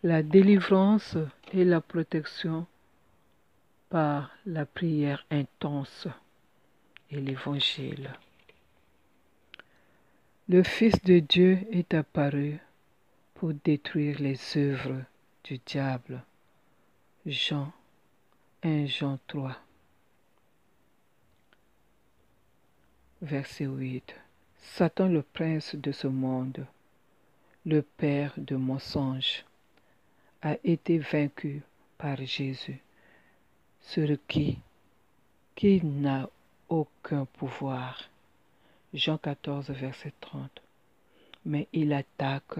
la délivrance et la protection par la prière intense et l'Évangile. Le Fils de Dieu est apparu pour détruire les œuvres du diable. Jean 1 Jean 3, verset 8. Satan, le prince de ce monde, le père de mensonges, a été vaincu par Jésus, sur qui n'a aucun pouvoir. Jean 14, verset 30. Mais il attaque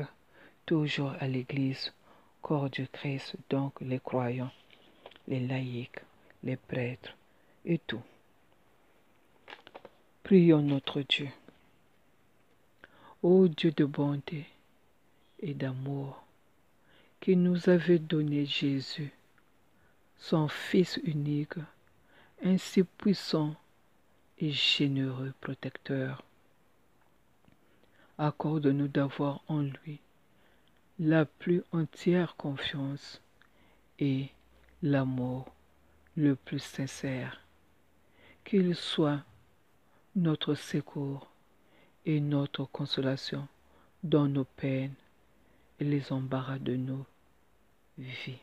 toujours à l'Église, corps du Christ, donc les croyants, les laïcs, les prêtres et tout. Prions notre Dieu. Ô Dieu de bonté et d'amour, qui nous avait donné Jésus, son Fils unique, ainsi puissant et généreux protecteur, accorde-nous d'avoir en lui la plus entière confiance et l'amour le plus sincère, qu'il soit notre secours et notre consolation dans nos peines et les embarras de nos vies.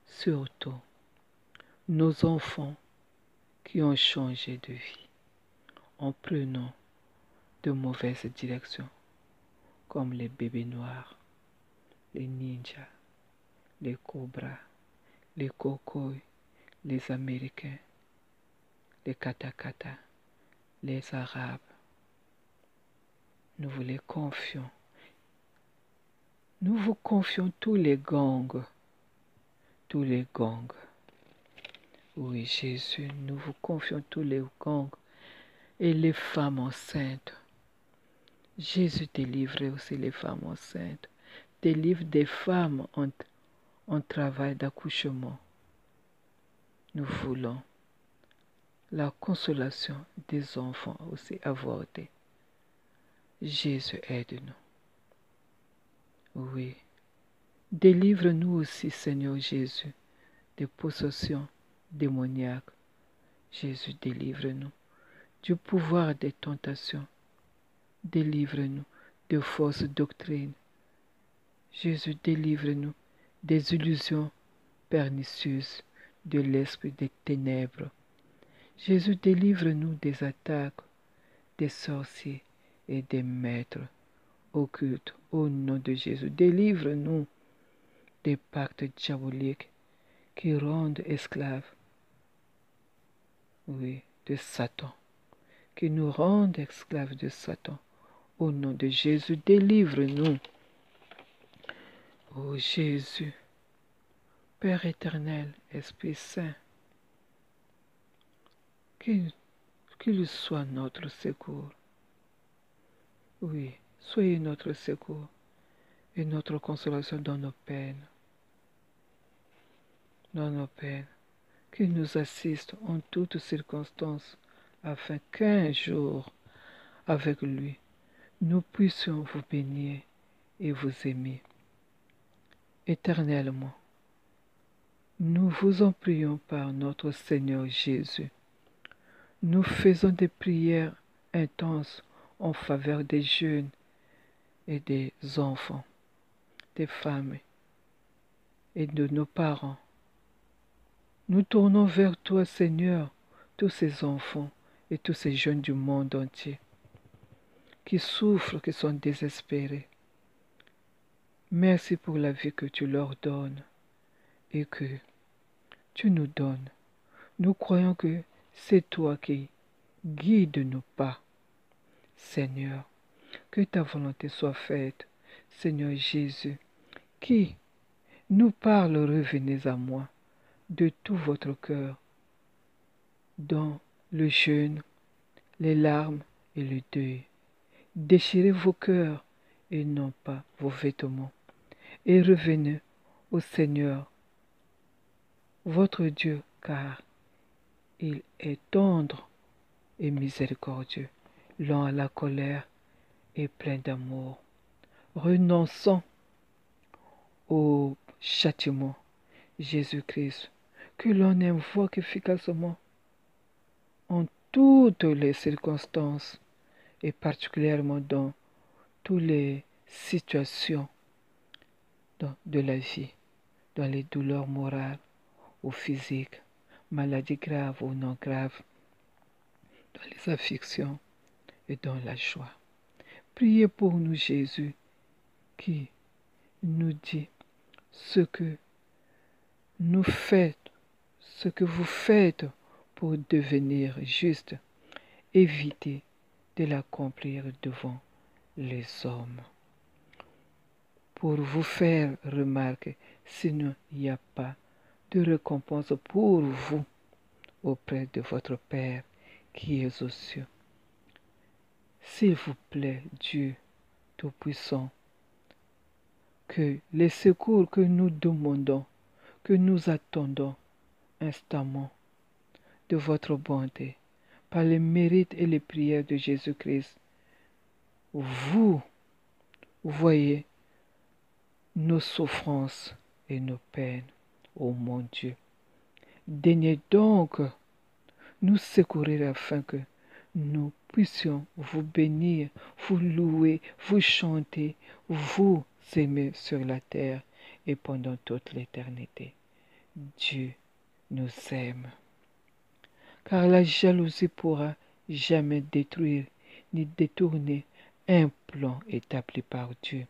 Surtout, nos enfants qui ont changé de vie en prenant de mauvaises directions, comme les bébés noirs, les ninjas, les cobras, les cocoys, les Américains, les katakata, les Arabes. Nous vous les confions. Nous vous confions tous les gangs. Tous les gangs. Oui, Jésus, nous vous confions tous les gangs et les femmes enceintes. Jésus délivre aussi les femmes enceintes. Délivre des femmes en travail d'accouchement. Nous voulons la consolation des enfants aussi avortés. Jésus, aide-nous. Oui. Délivre-nous aussi, Seigneur Jésus, des possessions démoniaques. Jésus, délivre-nous du pouvoir des tentations. Délivre-nous de fausses doctrines. Jésus, délivre-nous des illusions pernicieuses de l'esprit des ténèbres. Jésus, délivre-nous des attaques des sorciers et des maîtres occultes. Au nom de Jésus, délivre-nous des pactes diaboliques qui rendent esclaves, oui, de Satan, qui nous rendent esclaves de Satan. Au nom de Jésus, délivre-nous. Ô Jésus, Père éternel, Esprit Saint, qu'il soit notre secours. Oui, soyez notre secours et notre consolation dans nos peines. Dans nos peines, qu'il nous assiste en toutes circonstances, afin qu'un jour, avec lui, nous puissions vous bénir et vous aimer. Éternellement, nous vous en prions par notre Seigneur Jésus. Nous faisons des prières intenses en faveur des jeunes et des enfants, des femmes et de nos parents. Nous tournons vers toi, Seigneur, tous ces enfants et tous ces jeunes du monde entier qui souffrent, qui sont désespérés. Merci pour la vie que tu leur donnes et que tu nous donnes. Nous croyons que c'est toi qui guides nos pas. Seigneur, que ta volonté soit faite, Seigneur Jésus, qui nous parle, revenez à moi, de tout votre cœur, dans le jeûne, les larmes et le deuil. Déchirez vos cœurs et non pas vos vêtements, et revenez au Seigneur, votre Dieu, car il est tendre et miséricordieux, lent à la colère et plein d'amour. Renonçons aux châtiment. Jésus-Christ, que l'on invoque efficacement en toutes les circonstances et particulièrement dans toutes les situations de la vie, dans les douleurs morales ou physiques, maladies graves ou non graves, dans les afflictions et dans la joie. Priez pour nous, Jésus, qui nous dit ce que nous faites, ce que vous faites pour devenir juste. Évitez de l'accomplir devant les hommes, pour vous faire remarquer, sinon il n'y a pas de récompense pour vous auprès de votre Père qui est aux cieux. S'il vous plaît, Dieu Tout-Puissant, que les secours que nous demandons, que nous attendons instamment de votre bonté, par les mérites et les prières de Jésus-Christ, vous voyez nos souffrances et nos peines, ô mon Dieu. Daignez donc nous secourir afin que nous puissions vous bénir, vous louer, vous chanter, vous aimer sur la terre et pendant toute l'éternité. Dieu nous aime. Car la jalousie pourra jamais détruire ni détourner un plan établi par Dieu.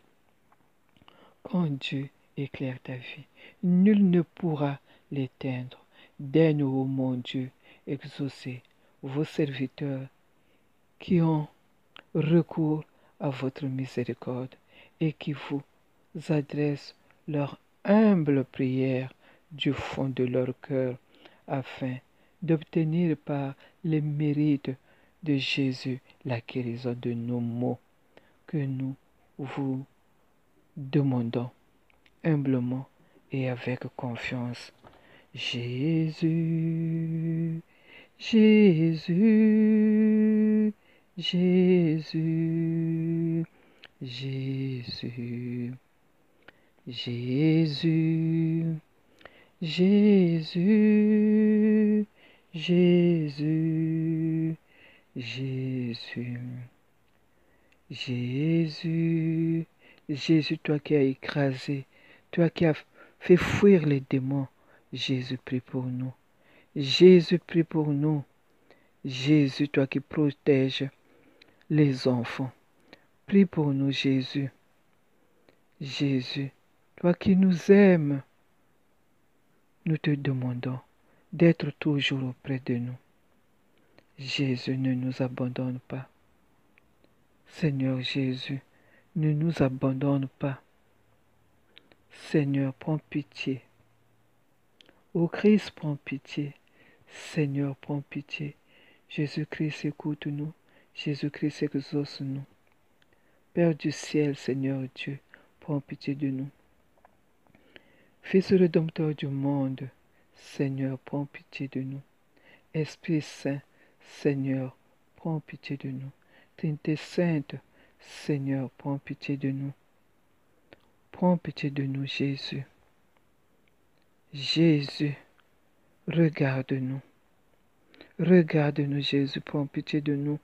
Quand Dieu éclaire ta vie, nul ne pourra l'éteindre. Daigne, ô mon Dieu, exaucer vos serviteurs qui ont recours à votre miséricorde et qui vous adressent leur humble prière du fond de leur cœur afin d'obtenir par les mérites de Jésus la guérison de nos maux que nous vous demandons humblement et avec confiance. Jésus, Jésus, Jésus, Jésus, Jésus, Jésus, Jésus, Jésus, Jésus, Jésus, toi qui as écrasé, toi qui as fait fuir les démons, Jésus, prie pour nous. Jésus, prie pour nous. Jésus, toi qui protèges les enfants, prie pour nous, Jésus. Jésus, toi qui nous aimes, nous te demandons d'être toujours auprès de nous. Jésus, ne nous abandonne pas. Seigneur Jésus, ne nous abandonne pas. Seigneur, prends pitié. Ô Christ, prends pitié. Seigneur, prends pitié. Jésus-Christ, écoute-nous. Jésus-Christ, exauce-nous. Père du ciel, Seigneur Dieu, prends pitié de nous. Fils rédempteur du monde, Seigneur, prends pitié de nous. Esprit Saint, Seigneur, prends pitié de nous. Trinité Sainte, Seigneur, prends pitié de nous. Prends pitié de nous, Jésus. Jésus, regarde-nous. Regarde-nous, Jésus, prends pitié de nous.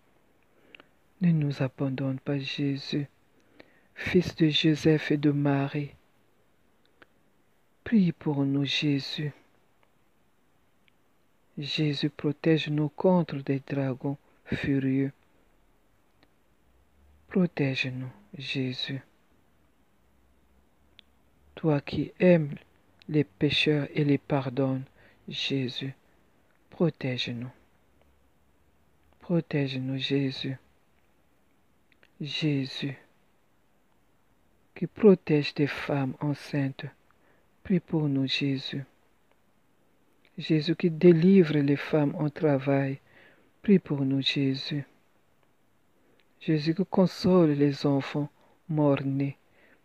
Ne nous abandonne pas, Jésus, Fils de Joseph et de Marie. Prie pour nous, Jésus. Jésus, protège-nous contre des dragons furieux. Protège-nous, Jésus. Toi qui aimes les pécheurs et les pardonnes, Jésus, protège-nous. Protège-nous, Jésus. Jésus, qui protège des femmes enceintes, prie pour nous, Jésus. Jésus qui délivre les femmes en travail, prie pour nous, Jésus. Jésus qui console les enfants morts-nés,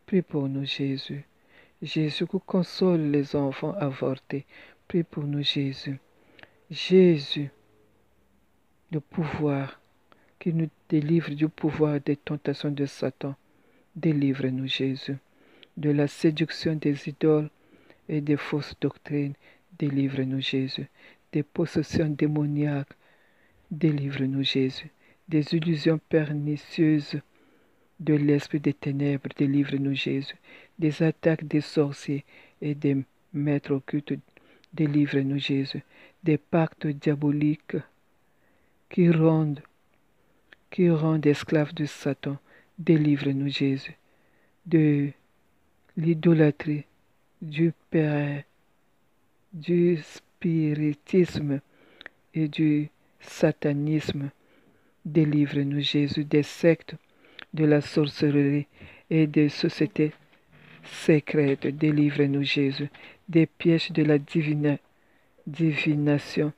prie pour nous, Jésus. Jésus qui console les enfants avortés, prie pour nous, Jésus. Jésus, le pouvoir qui nous délivre du pouvoir des tentations de Satan, délivre-nous, Jésus, de la séduction des idoles, et des fausses doctrines. Délivre-nous, Jésus. Des possessions démoniaques. Délivre-nous, Jésus. Des illusions pernicieuses de l'esprit des ténèbres. Délivre-nous, Jésus. Des attaques des sorciers et des maîtres occultes. Délivre-nous, Jésus. Des pactes diaboliques qui rendent esclaves de Satan. Délivre-nous, Jésus. De l'idolâtrie, du père, du spiritisme et du satanisme. Délivre-nous, Jésus, des sectes, de la sorcellerie et des sociétés secrètes. Délivre-nous, Jésus, des pièges de la divination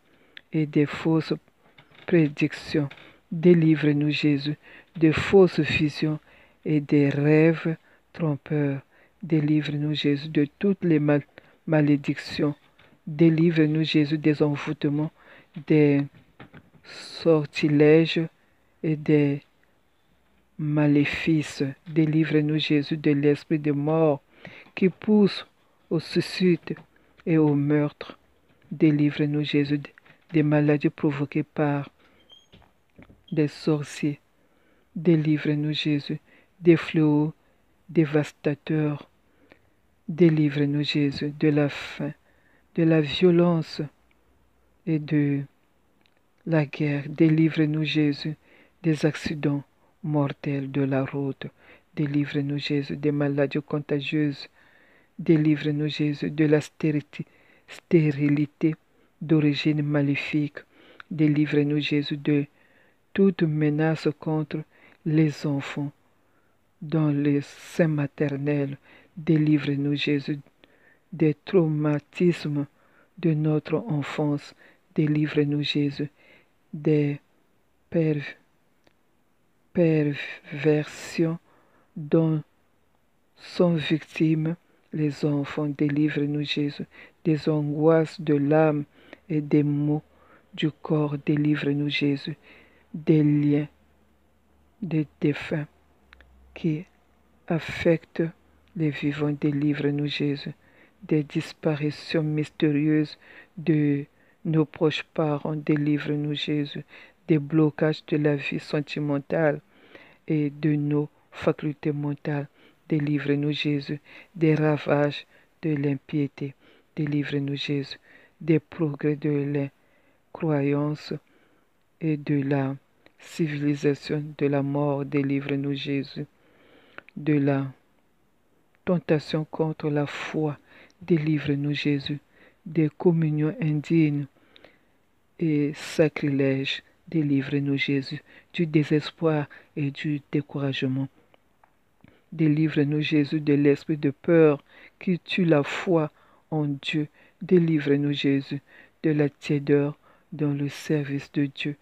et des fausses prédictions. Délivre-nous, Jésus, de fausses visions et des rêves trompeurs. Délivre-nous, Jésus, de toutes les malédictions. Délivre-nous, Jésus, des envoûtements, des sortilèges et des maléfices. Délivre-nous, Jésus, de l'esprit de mort qui pousse au suicide et au meurtre. Délivre-nous, Jésus, des maladies provoquées par des sorciers. Délivre-nous, Jésus, des fléaux dévastateurs. Délivre-nous, Jésus, de la faim, de la violence et de la guerre. Délivre-nous, Jésus, des accidents mortels de la route. Délivre-nous, Jésus, des maladies contagieuses. Délivre-nous, Jésus, de la stérilité d'origine maléfique. Délivre-nous, Jésus, de toute menace contre les enfants dans les seins maternels. Délivre-nous, Jésus, des traumatismes de notre enfance. Délivre-nous, Jésus, des perversions dont sont victimes les enfants. Délivre-nous, Jésus, des angoisses de l'âme et des maux du corps. Délivre-nous, Jésus, des liens des défunts qui affectent les vivants. Délivre-nous, Jésus, des disparitions mystérieuses de nos proches parents. Délivre-nous, Jésus, des blocages de la vie sentimentale et de nos facultés mentales. Délivre-nous, Jésus, des ravages de l'impiété. Délivre-nous, Jésus, des progrès de l'incroyance et de la civilisation de la mort. Délivre-nous, Jésus, de la tentation contre la foi. Délivre-nous, Jésus, des communions indignes et sacrilèges. Délivre-nous, Jésus, du désespoir et du découragement. Délivre-nous, Jésus, de l'esprit de peur qui tue la foi en Dieu. Délivre-nous, Jésus, de la tiédeur dans le service de Dieu.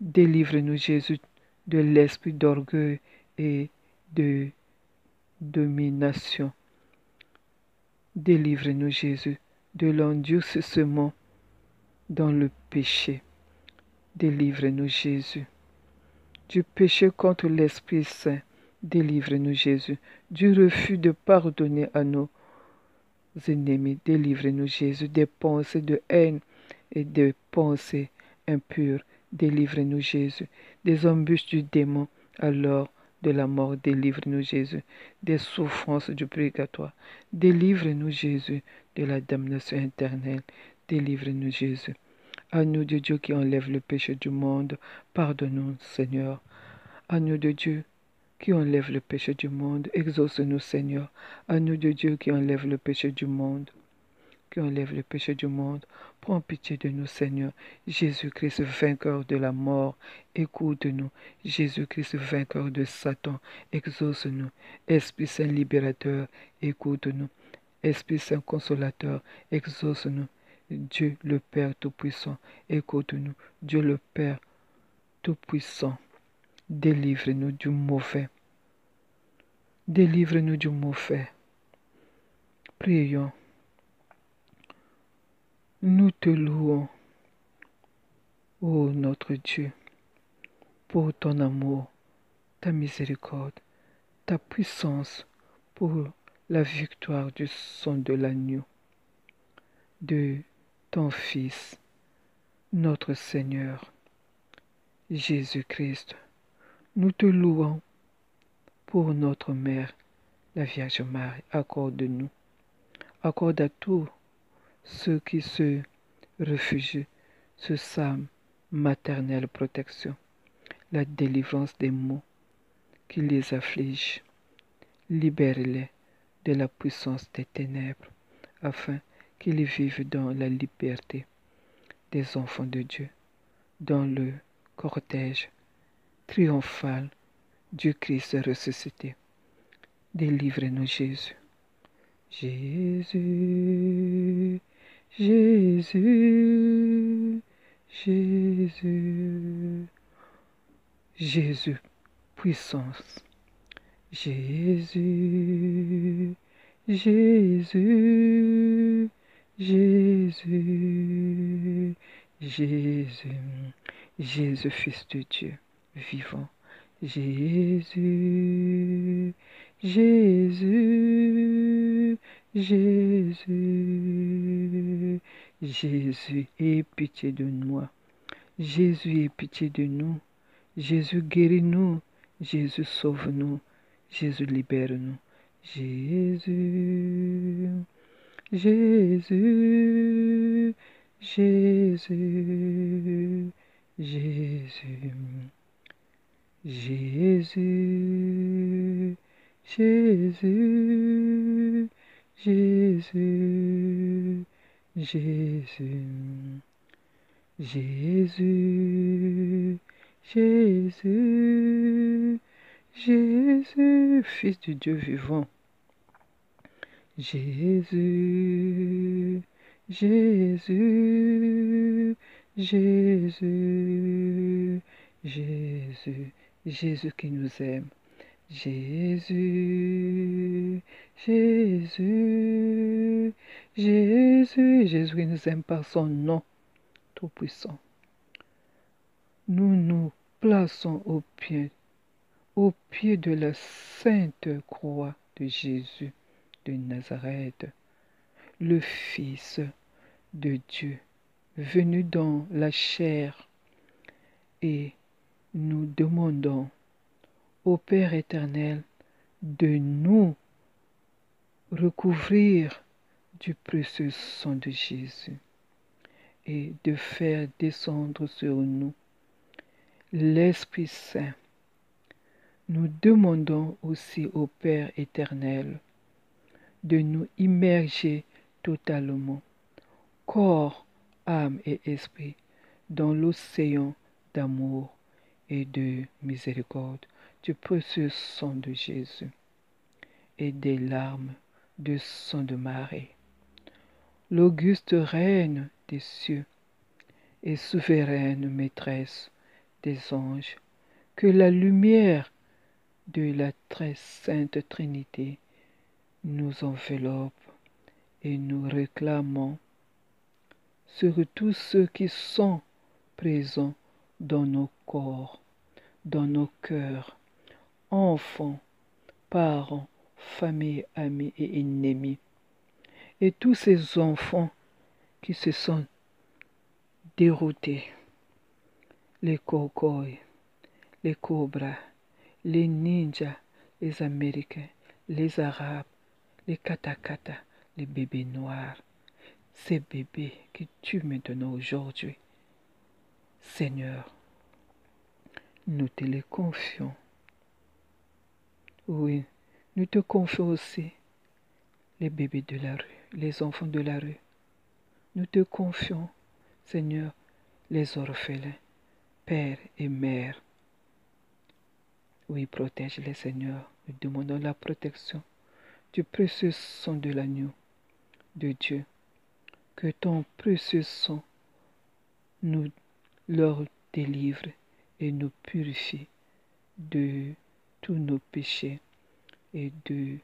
Délivre-nous, Jésus, de l'esprit d'orgueil et de domination. Délivre-nous, Jésus, de l'endurcissement dans le péché. Délivre-nous, Jésus, du péché contre l'Esprit Saint. Délivre-nous, Jésus, du refus de pardonner à nos ennemis. Délivre-nous, Jésus, des pensées de haine et des pensées impures. Délivre-nous, Jésus, des embûches du démon à l'heure de la mort. Délivre-nous, Jésus, des souffrances du purgatoire. Délivre-nous, Jésus, de la damnation éternelle. Délivre-nous, Jésus. Agneau de Dieu qui enlève le péché du monde, pardonne-nous, Seigneur. Agneau de Dieu qui enlève le péché du monde, exauce-nous, Seigneur. Agneau de Dieu qui enlève le péché du monde, prends pitié de nous, Seigneur. Jésus-Christ, vainqueur de la mort, écoute-nous. Jésus-Christ, vainqueur de Satan, exauce-nous. Esprit Saint libérateur, écoute-nous. Esprit Saint consolateur, exauce-nous. Dieu le Père Tout-Puissant, écoute-nous. Dieu le Père Tout-Puissant, délivre-nous du mauvais. Délivre-nous du mauvais. Prions. Nous te louons, ô notre Dieu, pour ton amour, ta miséricorde, ta puissance, pour la victoire du sang de l'agneau. de ton Fils, notre Seigneur, Jésus-Christ. Nous te louons pour notre Mère, la Vierge Marie. Accorde à tous ceux qui se réfugient sous sa maternelle protection, la délivrance des maux qui les affligent. Libère-les de la puissance des ténèbres, afin qu'ils vivent dans la liberté des enfants de Dieu, dans le cortège triomphal du Christ ressuscité. Délivre-nous, Jésus. Jésus, Jésus, Jésus, Jésus, puissance. Jésus, Jésus, Jésus, Jésus, Jésus, Fils de Dieu, vivant. Jésus, Jésus, Jésus, Jésus, aie pitié de moi. Jésus, aie pitié de nous. Jésus, guéris-nous. Jésus, sauve-nous. Jésus, libère-nous. Jésus, Jésus, Jésus, Jésus, Jésus, Jésus, Jésus, Jésus, Jésus, Jésus, Jésus, Fils de Dieu vivant. Jésus, Jésus, Jésus, Jésus, Jésus qui nous aime. Jésus, Jésus, Jésus, Jésus qui nous aime par son nom tout-puissant. Nous nous plaçons au pied de la sainte croix de Jésus de Nazareth, le Fils de Dieu, venu dans la chair, et nous demandons au Père éternel de nous recouvrir du précieux sang de Jésus et de faire descendre sur nous l'Esprit Saint. Nous demandons aussi au Père éternel de nous immerger totalement, corps, âme et esprit, dans l'océan d'amour et de miséricorde du précieux sang de Jésus et des larmes de sang de Marie. L'auguste reine des cieux et souveraine maîtresse des anges, que la lumière de la très sainte Trinité nous enveloppe et nous réclamons sur tous ceux qui sont présents dans nos corps, dans nos cœurs, enfants, parents, familles, amis et ennemis, et tous ces enfants qui se sont déroutés, les cocoys, les cobras, les ninjas, les Américains, les Arabes, les katakata, les bébés noirs, ces bébés que tu me donnes aujourd'hui. Seigneur, nous te les confions. Oui, nous te confions aussi les bébés de la rue, les enfants de la rue. Nous te confions, Seigneur, les orphelins, père et mère. Oui, protège-les, Seigneur. Nous demandons la protection du précieux sang de l'agneau de Dieu. Que ton précieux sang nous leur délivre et nous purifie de tous nos péchés et de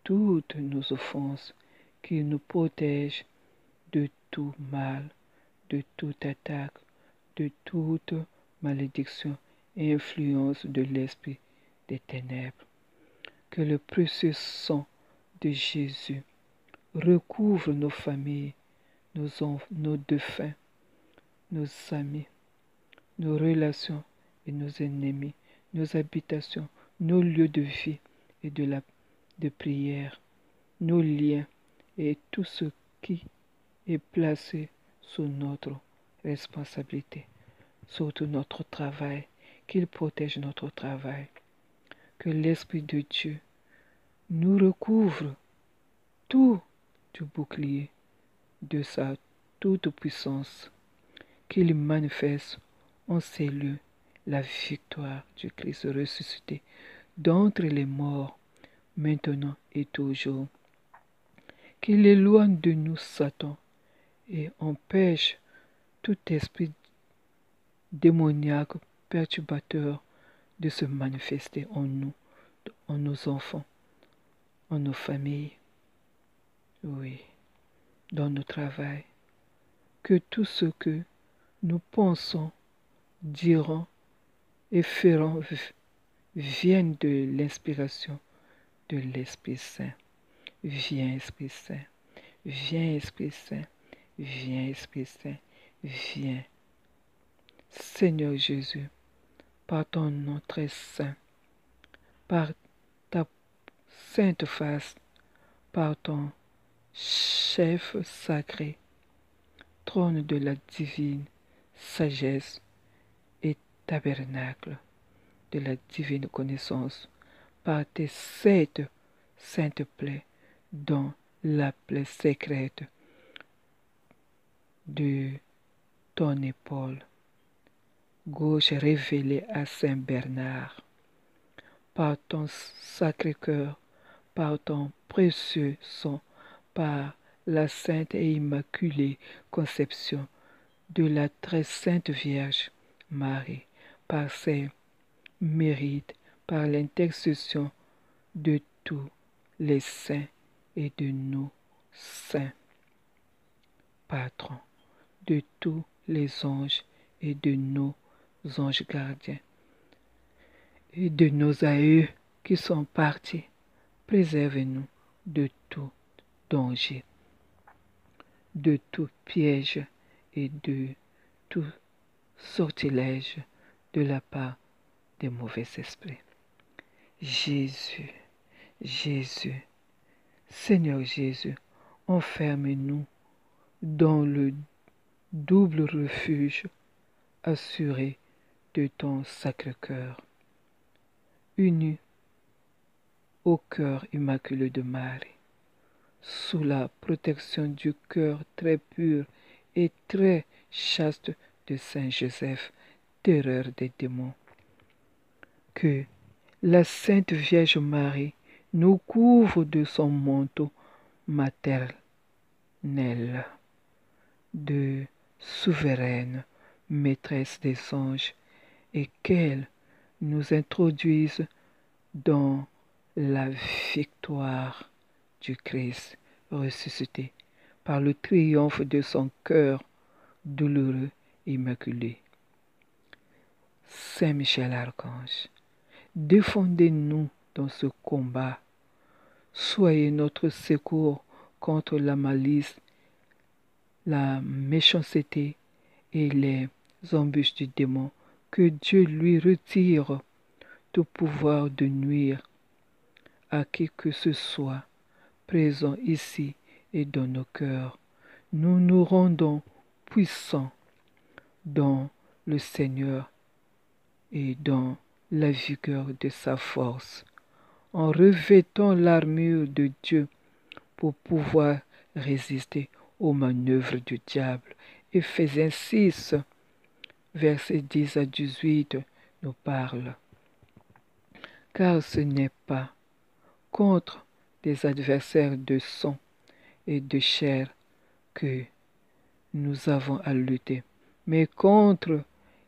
toutes nos offenses, qui nous protège de tout mal, de toute attaque, de toute malédiction et influence de l'esprit des ténèbres. Que le précieux sang de Jésus recouvre nos familles, nos défunts, nos amis, nos relations et nos ennemis, nos habitations, nos lieux de vie et de prière, nos liens et tout ce qui est placé sous notre responsabilité, surtout notre travail, qu'il protège notre travail, que l'Esprit de Dieu nous recouvre tout du bouclier de sa toute puissance, qu'il manifeste en ces lieux la victoire du Christ ressuscité d'entre les morts, maintenant et toujours, qu'il éloigne de nous Satan et empêche tout esprit démoniaque perturbateur de se manifester en nous, en nos enfants, en nos familles, oui, dans nos travail. Que tout ce que nous pensons, dirons et ferons vienne de l'inspiration de l'Esprit Saint. Viens Esprit Saint, viens Esprit Saint, viens Esprit Saint, viens. Seigneur Jésus, par ton nom très saint, par ta sainte face, par ton chef sacré, trône de la divine sagesse et tabernacle de la divine connaissance, par tes sept saintes plaies dans la plaie secrète de ton épaule gauche révélée à Saint Bernard, par ton sacré cœur, par ton précieux sang, par la sainte et immaculée conception de la très sainte Vierge Marie, par ses mérites, par l'intercession de tous les saints et de nos saints patrons, de tous les anges et de nos anges gardiens, et de nos aïeux qui sont partis. Préservez-nous de tout danger, de tout piège et de tout sortilège de la part des mauvais esprits. Jésus, Jésus, Seigneur Jésus, enferme-nous dans le double refuge assuré de ton sacré-cœur, uni au cœur immaculé de Marie, sous la protection du cœur très pur et très chaste de Saint Joseph, terreur des démons. Que la Sainte Vierge Marie nous couvre de son manteau maternel, de souveraine maîtresse des anges, et qu'elle nous introduise dans la victoire du Christ ressuscité par le triomphe de son cœur douloureux immaculé. Saint Michel Archange, défendez-nous dans ce combat. Soyez notre secours contre la malice, la méchanceté et les embûches du démon. Que Dieu lui retire tout pouvoir de nuire à qui que ce soit présent ici et dans nos cœurs. Nous nous rendons puissants dans le Seigneur et dans la vigueur de sa force, en revêtant l'armure de Dieu pour pouvoir résister aux manœuvres du diable. Éphésiens 6, versets 10 à 18 nous parle. Car ce n'est pas contre des adversaires de sang et de chair que nous avons à lutter, mais contre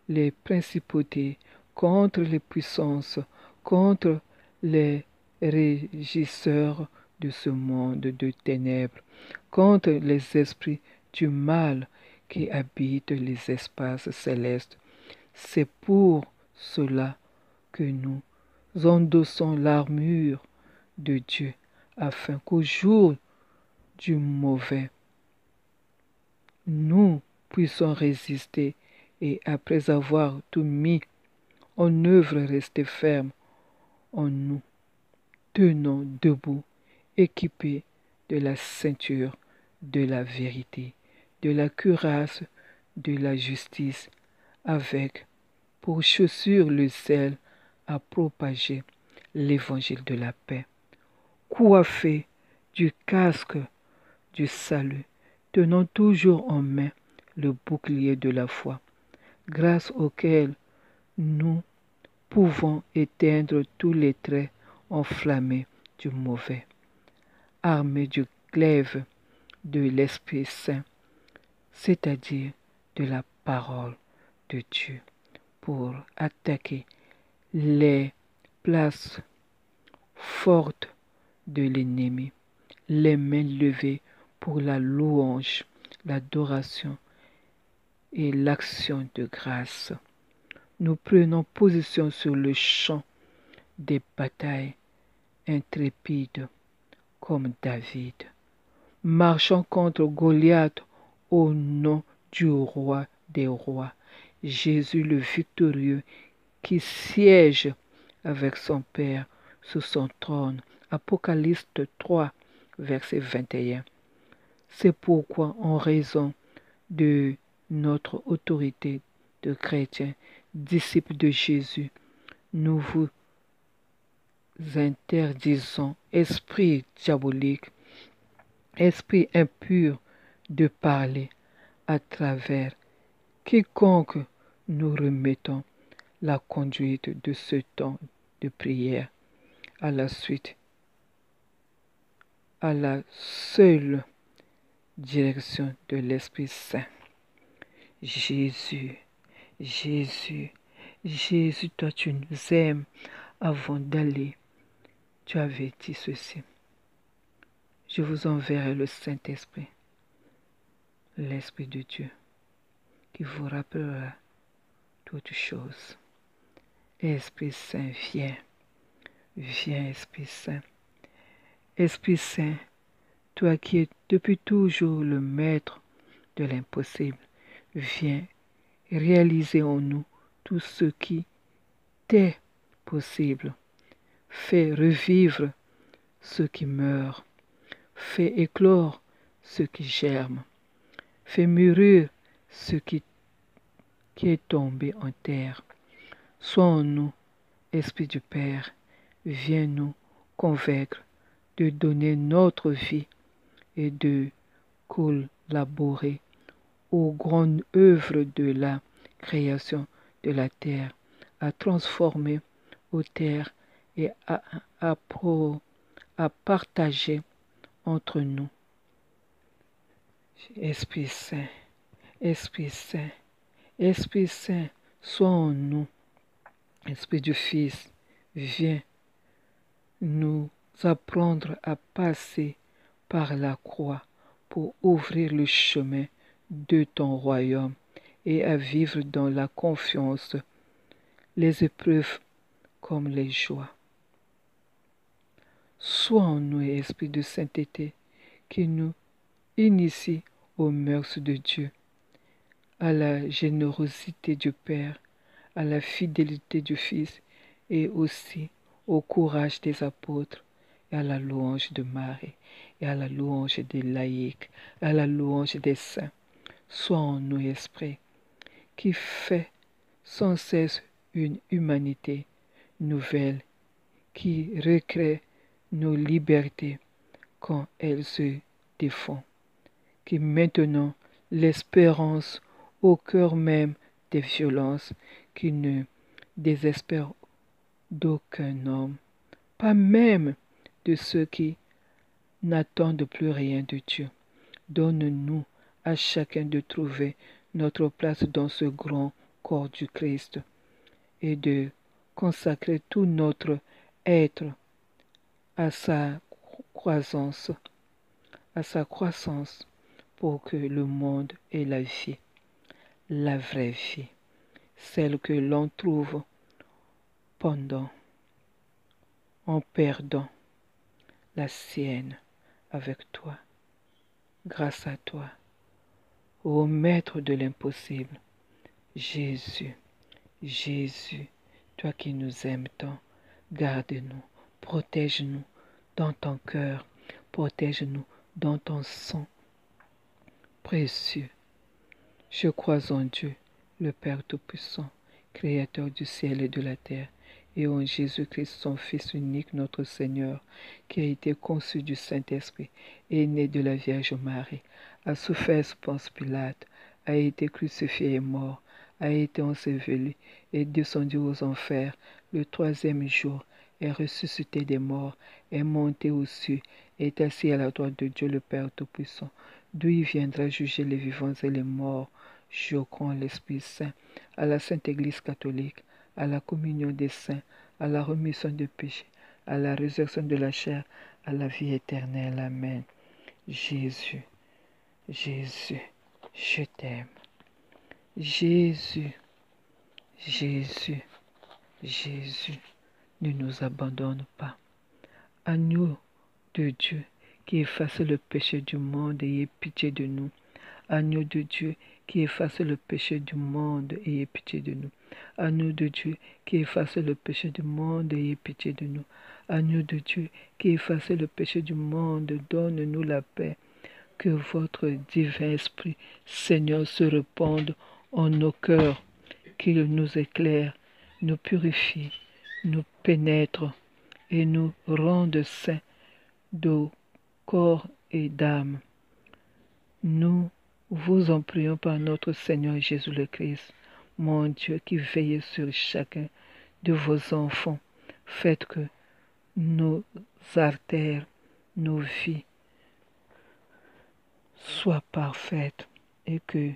les principautés, contre les puissances, contre les régisseurs de ce monde de ténèbres, contre les esprits du mal qui habitent les espaces célestes. C'est pour cela que nous endossons l'armure de Dieu, afin qu'au jour du mauvais nous puissions résister et après avoir tout mis en œuvre, rester ferme en nous, tenant debout, équipés de la ceinture de la vérité, de la cuirasse de la justice, avec pour chaussure le zèle à propager l'évangile de la paix, coiffés du casque du salut, tenant toujours en main le bouclier de la foi, grâce auquel nous pouvons éteindre tous les traits enflammés du mauvais, armés du glaive de l'Esprit Saint, c'est-à-dire de la parole de Dieu, pour attaquer les places fortes de l'ennemi, les mains levées pour la louange, l'adoration et l'action de grâce. Nous prenons position sur le champ des batailles intrépides comme David, marchant contre Goliath au nom du roi des rois, Jésus le victorieux qui siège avec son Père sur son trône. Apocalypse 3, verset 21. C'est pourquoi, en raison de notre autorité de chrétiens, disciples de Jésus, nous vous interdisons, esprit diabolique, esprit impur, de parler à travers quiconque nous remettons la conduite de ce temps de prière à la suite, à la seule direction de l'Esprit Saint. Jésus, Jésus, Jésus, toi tu nous aimes. Avant d'aller, tu avais dit ceci. Je vous enverrai le Saint-Esprit, l'Esprit de Dieu, qui vous rappellera toutes choses. Esprit Saint, viens. Viens, Esprit Saint. Esprit Saint, toi qui es depuis toujours le maître de l'impossible, viens réaliser en nous tout ce qui t'est possible. Fais revivre ce qui meurt. Fais éclore ce qui germe. Fais mûrir ce qui est tombé en terre. Sois en nous, Esprit du Père, viens nous convaincre de donner notre vie et de collaborer aux grandes œuvres de la création de la terre, à transformer aux terres et à partager entre nous. Esprit Saint, Esprit Saint, Esprit Saint, sois en nous. Esprit du Fils, viens nous apprendre à passer par la croix pour ouvrir le chemin de ton royaume et à vivre dans la confiance les épreuves comme les joies. Sois en nous, Esprit de sainteté, qui nous initie aux mœurs de Dieu, à la générosité du Père, à la fidélité du Fils et aussi au courage des apôtres et à la louange de Marie et à la louange des laïcs, à la louange des saints. Sois en nous, Esprit, qui fait sans cesse une humanité nouvelle, qui recrée nos libertés quand elles se défont, qui maintenant l'espérance au cœur même des violences, qui ne désespère d'aucun homme, pas même de ceux qui n'attendent plus rien de Dieu. Donne-nous à chacun de trouver notre place dans ce grand corps du Christ et de consacrer tout notre être à sa croissance, pour que le monde ait la vraie vie, celle que l'on trouve pendant, en perdant la sienne avec toi, grâce à toi. ô Maître de l'impossible. Jésus, Jésus, toi qui nous aimes tant, garde-nous, protège-nous dans ton cœur, protège-nous dans ton sang précieux. Je crois en Dieu, le Père Tout-Puissant, Créateur du ciel et de la terre, et en Jésus-Christ, son Fils unique, notre Seigneur, qui a été conçu du Saint-Esprit, est né de la Vierge Marie, a souffert sous Ponce Pilate, a été crucifié et mort, a été enseveli et descendu aux enfers. Le troisième jour, est ressuscité des morts, est monté aux cieux, est assis à la droite de Dieu le Père Tout-Puissant, d'où il viendra juger les vivants et les morts. Je crois en l'Esprit Saint, à la Sainte Église catholique, à la communion des saints, à la rémission des péchés, à la résurrection de la chair, à la vie éternelle. Amen. Jésus, Jésus, je t'aime. Jésus, Jésus, Jésus, ne nous abandonne pas. Agneau de Dieu, qui efface le péché du monde, ayez pitié de nous. Agneau de Dieu, qui efface le péché du monde, ayez pitié de nous. Agneau de Dieu, qui efface le péché du monde, ayez pitié de nous. Agneau de Dieu, qui efface le péché du monde, donne-nous la paix. Que votre divin esprit, Seigneur, se répande en nos cœurs, qu'il nous éclaire, nous purifie, nous pénètre et nous rende saints de corps et d'âme. Nous vous en prions par notre Seigneur Jésus le Christ, mon Dieu, qui veille sur chacun de vos enfants. Faites que nos artères, nos vies soient parfaites et que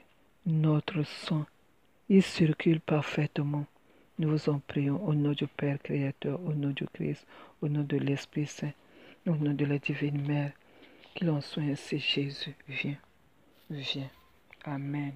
notre sang y circule parfaitement. Nous vous en prions au nom du Père Créateur, au nom du Christ, au nom de l'Esprit Saint, au nom de la Divine Mère. Qu'il en soit ainsi, Jésus. Viens, viens. Amen.